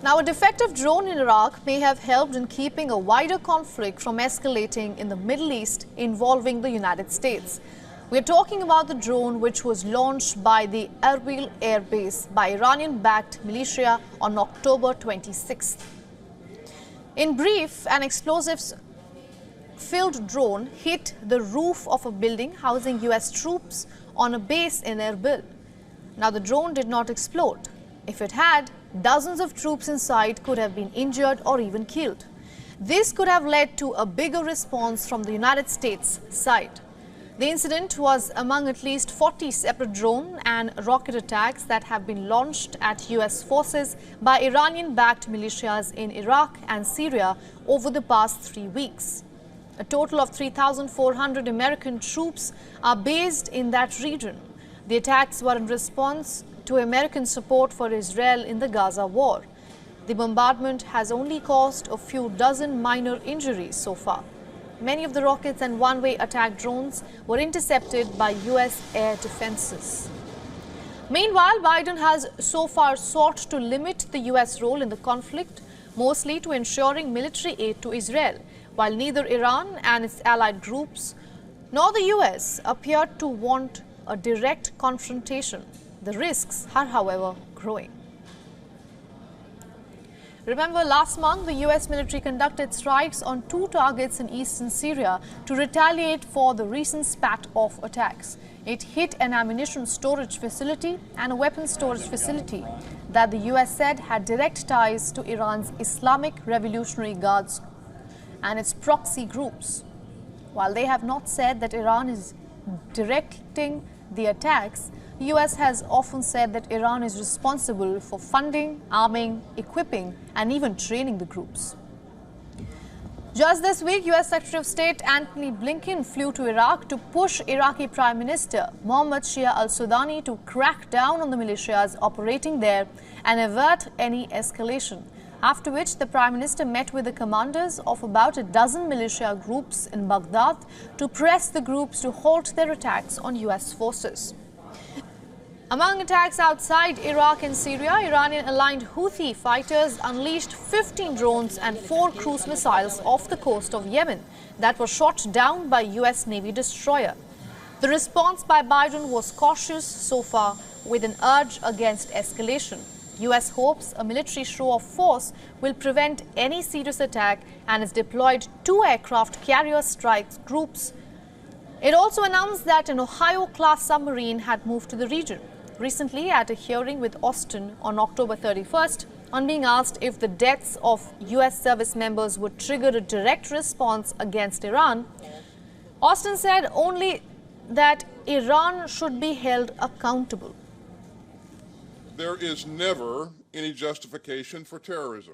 Now, a defective drone in Iraq may have helped in keeping a wider conflict from escalating in the Middle East involving the United States. We're talking about the drone which was launched by the Erbil Air Base by Iranian-backed militia on October 26th. In brief, an explosives-filled drone hit the roof of a building housing U.S. troops on a base in Erbil. Now, the drone did not explode. If it had, dozens of troops inside could have been injured or even killed. This could have led to a bigger response from the United States side. The incident was among at least 40 separate drone and rocket attacks that have been launched at U.S. forces by Iranian-backed militias in Iraq and Syria over the past 3 weeks. A total of 3,400 American troops are based in that region. The attacks were in response to American support for Israel in the Gaza war. The bombardment has only caused a few dozen minor injuries so far. Many of the rockets and one-way attack drones were intercepted by U.S. air defenses. Meanwhile, Biden has so far sought to limit the U.S. role in the conflict, mostly to ensuring military aid to Israel, while neither Iran and its allied groups nor the U.S. appear to want a direct confrontation. The risks are, however, growing. Remember, last month, the U.S. military conducted strikes on 2 targets in eastern Syria to retaliate for the recent spat-off attacks. It hit an ammunition storage facility and a weapons storage facility that the U.S. said had direct ties to Iran's Islamic Revolutionary Guards and its proxy groups. While they have not said that Iran is directing the attacks, the U.S. has often said that Iran is responsible for funding, arming, equipping, and even training the groups. Just this week, U.S. Secretary of State Antony Blinken flew to Iraq to push Iraqi Prime Minister Mohammad Shia al-Sudani to crack down on the militias operating there and avert any escalation. After which, the Prime Minister met with the commanders of about a dozen militia groups in Baghdad to press the groups to halt their attacks on U.S. forces. Among attacks outside Iraq and Syria, Iranian-aligned Houthi fighters unleashed 15 drones and 4 cruise missiles off the coast of Yemen that were shot down by U.S. Navy destroyer. The response by Biden was cautious so far, with an urge against escalation. U.S. hopes a military show of force will prevent any serious attack and has deployed 2 aircraft carrier strike groups. It also announced that an Ohio-class submarine had moved to the region. Recently, at a hearing with Austin on October 31st, on being asked if the deaths of U.S. service members would trigger a direct response against Iran, Austin said only that Iran should be held accountable. There is never any justification for terrorism.